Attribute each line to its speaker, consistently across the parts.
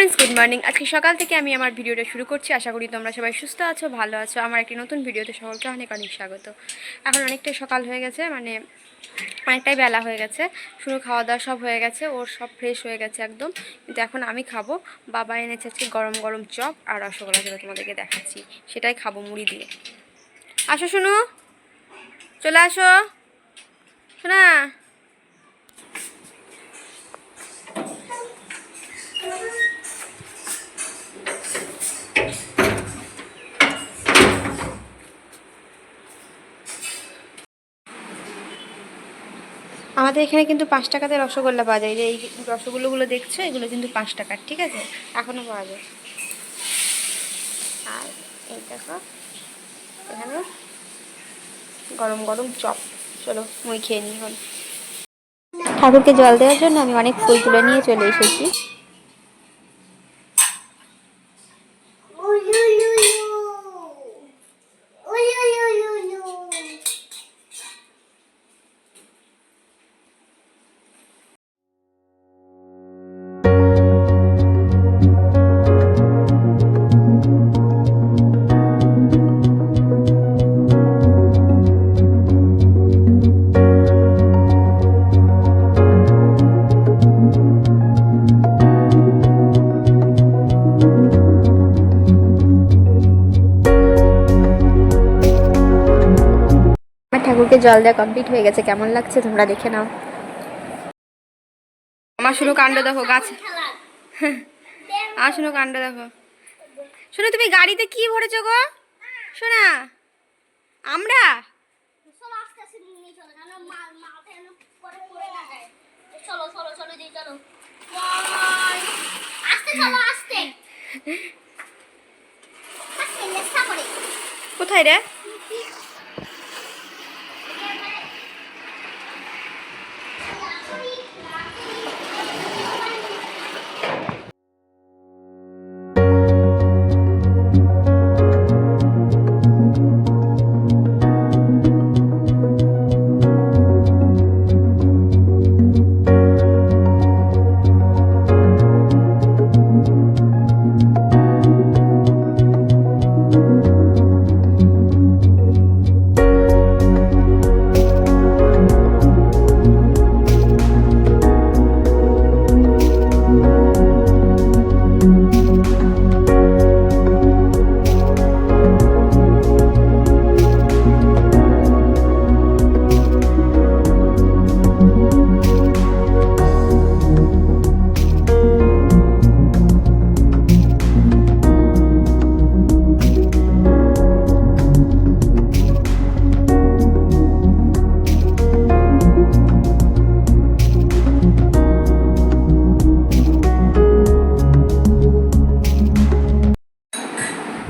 Speaker 1: Friends, good morning. আজকে সকাল থেকে আমি আমার ভিডিওটা শুরু করছি। আশা করি তোমরা সবাই সুস্থ আছো, ভালো আছো। আমার একটি নতুন ভিডিওতে সকলকে অনেক অনেক স্বাগত। এখন অনেকটাই সকাল হয়ে গেছে, মানে অনেকটাই বেলা হয়ে গেছে। শুরু খাওয়া দাওয়া সব হয়ে গেছে, ওর সব ফ্রেশ হয়ে গেছে একদম। কিন্তু এখন আমি খাবো। বাবা এনেছে আজকে গরম গরম চপ আর রসগোল্লা, যেটা তোমাদেরকে দেখাচ্ছি, সেটাই খাবো মুড়ি দিয়ে। আসো শুনু, চলে আসো শোনা। আমাদের এখানে কিন্তু 5 টাকাতে রসগোল্লা পাওয়া যায়। এই রসগোল্লাগুলো দেখছো, এগুলো কিন্তু 5 টাকার, ঠিক আছে? এখনও পাওয়া যায়। আর এই দেখো এখানে গরম গরম চপ। চলো মুই খেয়ে নিই এখন। ঠাকুরকে জল দেওয়ার জন্য আমি অনেক ফুল তুলে নিয়ে চলে এসেছি। ঠাকুরকে জল দেওয়া কমপ্লিট হয়ে গেছে। কেমন লাগছে তোমরা দেখে নাও। আমার শুনো কাণ্ড দেখো, গাছ। আর শুনো কাণ্ড দেখো। শোনো, তুমি গাড়িতে কি ভরেছো গো? শোনা, আমরা কোথায় রে?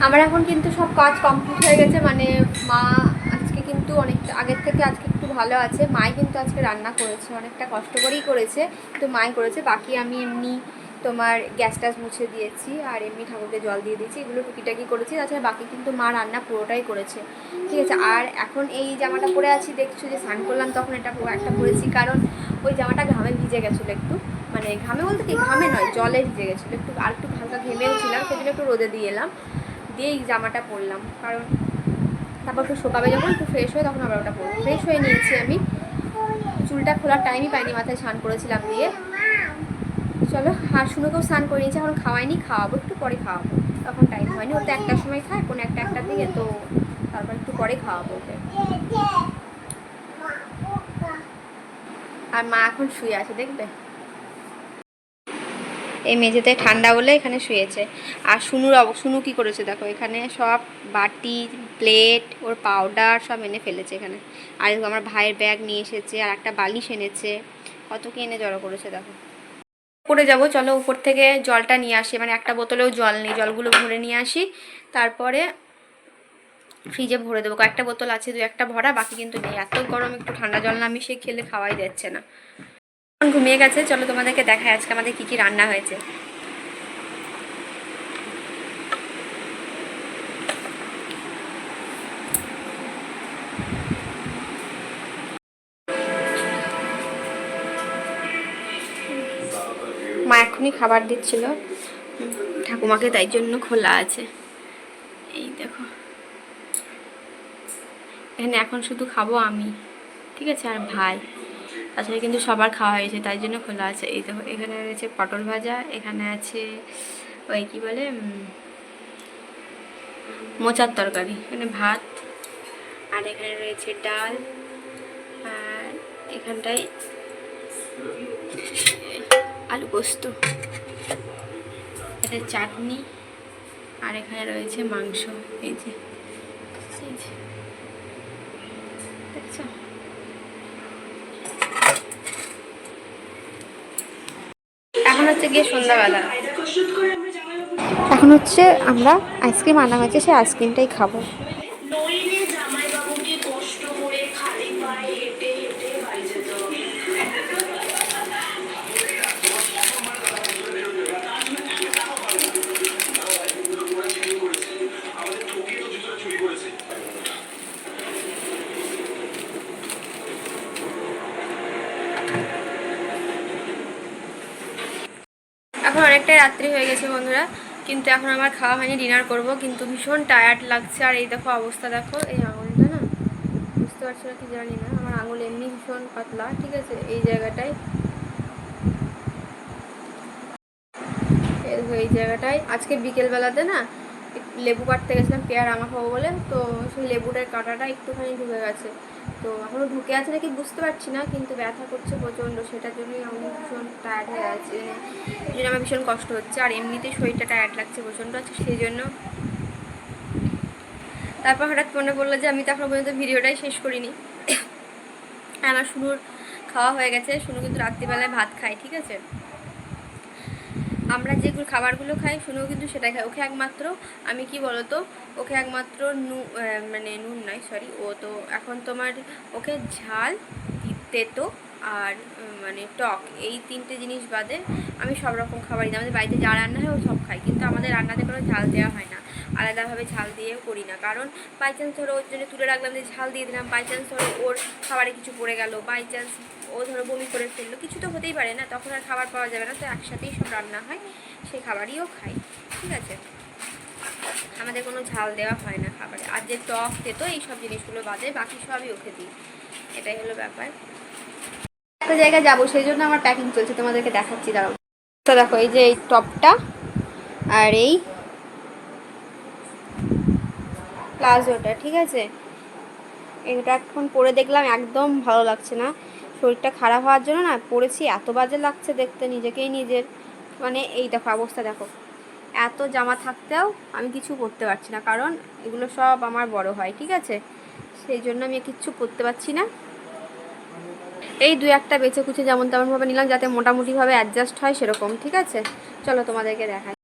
Speaker 1: আমার এখন কিন্তু সব কাজ কমপ্লিট হয়ে গেছে। মানে মা আজকে কিন্তু অনেকটা আগের থেকে আজকে একটু ভালো আছে। মাই কিন্তু আজকে রান্না করেছে, অনেকটা কষ্ট করেই করেছে, তো মাই করেছে। বাকি আমি এমনি তোমার গ্যাস ট্যাস মুছে দিয়েছি আর এমনি ঠাকুরকে জল দিয়ে দিয়েছি, এগুলো টুকিটাকি করেছি। তাছাড়া বাকি কিন্তু মা রান্না পুরোটাই করেছে, ঠিক আছে। আর এখন এই জামাটা পরে আছি, দেখছো যে স্নান করলাম তখন এটা একটা পরেছি, কারণ ওই জামাটা ঘামে ভিজে গেছিলো একটু। মানে ঘামে বলতে কি, ঘামে নয়, জলে ভিজে গেছিলো একটু, আর একটু হালকা ঘেমেও ছিলাম, সেজন্য একটু রোদে দিয়ে এলাম, দিয়ে এই জামাটা পরলাম। কারণ তারপর একটু শোকাবে, যখন একটু ফ্রেশ হয়ে তখন আবার ওটা পরবো। ফ্রেশ হয়ে নিয়েছি আমি, চুলটা খোলার টাইমই পাইনি, মাথায় স্নান করেছিলাম দিয়ে। চলো, আর শুনোকেও স্নান করে নিয়েছি, এখন খাওয়াইনি, খাওয়াবো একটু পরে খাওয়াবো, তখন টাইম হয়নি। ও তো একটার সময় খায়, কোনো একটা দিকে, তো তারপর একটু পরে খাওয়াবো ওকে। আর মা এখন শুয়ে আছে, দেখবে এই মেঝেতে ঠান্ডা বলে এখানে শুয়েছে। আর শুনু কি করেছে দেখো, এখানে সব বাটি প্লেট ওর পাউডার সব এনে ফেলেছে এখানে। আর আমার ভাইয়ের ব্যাগ নিয়ে এসেছে, আর একটা বালিশ এনেছে, কত কি এনে জড়ো করেছে দেখো। উপরে যাবো, চলো উপর থেকে জলটা নিয়ে আসি। মানে একটা বোতলেও জল নেই, জলগুলো ভরে নিয়ে আসি, তারপরে ফ্রিজে ভরে দেবো। কয়েকটা বোতল আছে, দু একটা ভরা, বাকি কিন্তু নেই। এত গরম, একটু ঠান্ডা জল না মিশিয়ে খেলে খাওয়াই যাচ্ছে না। ঘুমিয়ে গেছে। চলো তোমাদেরকে দেখাই আজকে আমাদের কি কি রান্না হয়েছে। মা এখনই খাবার দিচ্ছিল, ঠাকুমাকে তাই জন্য খোলা আছে। এই দেখো, এখানে এখন শুধু খাবো আমি, ঠিক আছে, আর ভাই। তাছাড়া কিন্তু সবার খাওয়া হয়েছে, তাই জন্য খোলা আছে। এই দেখো, এখানে রয়েছে পটল ভাজা, এখানে আছে ওই কি বলে মোচার তরকারি, এখানে ভাত, আর এখানে রয়েছে ডাল, আর এখানটায় আলু পোস্ত, এটা চাটনি, আর এখানে রয়েছে মাংস। এই যে দেখছো, এখন হচ্ছে গিয়ে সন্ধ্যাবেলা, এখন হচ্ছে আমরা আইসক্রিম আনা হয়েছে, সেই আইসক্রিমটাই খাবো। এখন অনেকটাই রাত্রি হয়ে গেছে বন্ধুরা, কিন্তু এখন আমার খাওয়া হয়নি, ডিনার করব, কিন্তু ভীষণ টায়ার্ড লাগছে। আর এই দেখো অবস্থা, দেখো এই আঙুলটা না, বুঝতে পারছো না কি জানি না, আমার আঙুল এমনি ভীষণ পাতলা, ঠিক আছে, এই জায়গাটায়, এই জায়গাটায় আজকে বিকেলবেলাতে না লেবু কাটতে গেছিলাম পেয়ারা আমা খাবো বলে, তো সেই লেবুটার কাঁটাটা একটুখানি ঢুকে গেছে, তো এখনও ঢুকে আছে নাকি বুঝতে পারছি না, কিন্তু ব্যথা করছে প্রচণ্ড, সেটার জন্যই আমি ভীষণ টায়ার্ড হয়ে আছি, এই জন্য আমার ভীষণ কষ্ট হচ্ছে। আর এমনিতেই শরীরটা টায়ার্ড লাগছে প্রচণ্ড, আছে সেই জন্য। তারপর হঠাৎ মনে পড়লো যে আমি তো এখনো পর্যন্ত ভিডিওটাই শেষ করিনি। আমার শুনুর খাওয়া হয়ে গেছে, শুনু কিন্তু রাত্রিবেলায় ভাত খায়, ঠিক আছে, আমরা যেগুলো খাবারগুলো খাই শুনেও কিন্তু সেটাই খাই। ওকে একমাত্র আমি কি বলতো, ওকে একমাত্র মানে নুন নয়, সরি, ও তো এখন তোমার ওকে ঝাল, তেতো আর মানে টক, এই তিনটে জিনিস বাদে আমি সব রকম খাবারই দিই। আমাদের বাড়িতে যা রান্না হয় ও সব খাই, কিন্তু আমাদের রান্নাতে কোনো ঝাল দেওয়া হয় না, আলাদাভাবে ঝাল দিয়েও করি না, কারণ বাই চান্স ধরো ওর জন্য তুলে রাখলাম যে ঝাল দিয়ে দিলাম, বাই চান্স ধরো ওর খাবারে কিছু পড়ে গেল, বাই চান্স ও ধরো বমি করে ফেললো, কিছু তো হতেই পারে না, তখন আর খাবার পাওয়া যাবে না, তো একসাথেই সব রান্না হয়, সেই খাবারইও খাই, ঠিক আছে, আমাদের কোনো ঝাল দেওয়া হয় না খাবারে। আর যে টক তেতো এইসব জিনিসগুলো বাদে বাকি সবই ওকে দিই, এটাই হলো ব্যাপার। একটা জায়গায় যাবো, সেই জন্য আমার প্যাকিং চলছে, তোমাদেরকে দেখাচ্ছি, দাঁড়াও। তো দেখো, এই যে এই টপটা আর এই প্লাজোটা, ঠিক আছে, এটা এখন পরে দেখলাম একদম ভালো লাগছে না, শরীরটা খারাপ হওয়ার জন্য না পরেছি, এত বাজে লাগছে দেখতে নিজেকেই নিজের, মানে এই দেখো অবস্থা দেখো, এত জামা থাকতেও আমি কিছু পরতে পারছি না, কারণ এগুলো সব আমার বড় হয়, ঠিক আছে, সেই জন্য আমি কিচ্ছু পরতে পারছি না। এই দুই একটা বেছে কুচে যেমন তেমনভাবে নিলাম, যাতে মোটামুটিভাবে অ্যাডজাস্ট হয় সেরকম, ঠিক আছে, চলো তোমাদেরকে দেখাই।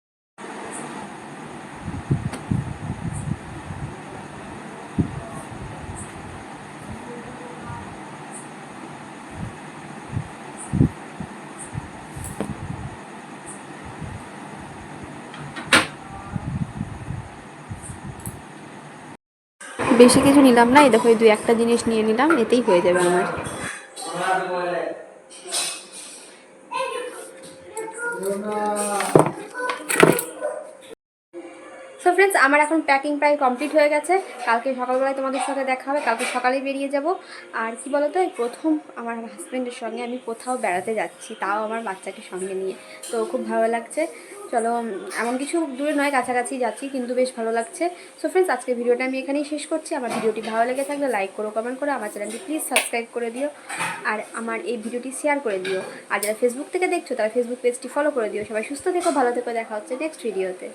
Speaker 1: বেশি কিছু নিলাম না, এই দেখো এই দুই একটা জিনিস নিয়ে নিলাম, এতেই হয়ে যাবে আমার। সো ফ্রেন্ডস, আমার এখন প্যাকিং প্রায় কমপ্লিট হয়ে গেছে, কালকে সকালবেলায় তোমাদের সাথে দেখা হবে, কালকে সকালেই বেরিয়ে যাব। আর কি বলো তো, এই প্রথম আমার হাজব্যান্ডের সঙ্গে আমি কোথাও বেড়াতে যাচ্ছি, তাও আমার বাচ্চাকে সঙ্গে নিয়ে, তো খুব ভালো লাগছে। চলো, এমন কিছু দূরে নয়, কাছাকাছি যাচ্ছি, কিন্তু বেশ ভালো লাগছে। সো ফ্রেন্ডস, আজকে ভিডিওটা আমি এখানেই শেষ করছি। আমার ভিডিওটি ভালো লেগে থাকলে লাইক করো, কমেন্ট করো, আমার চ্যানেলটি প্লিজ সাবস্ক্রাইব করে দিও, আর আমার এই ভিডিওটি শেয়ার করে দিও। আর যারা ফেসবুক থেকে দেখছো তারা ফেসবুক পেজটি ফলো করে দিও। সবাই সুস্থ থেকো, ভালো থেকো, দেখা হচ্ছে নেক্সট ভিডিওতে।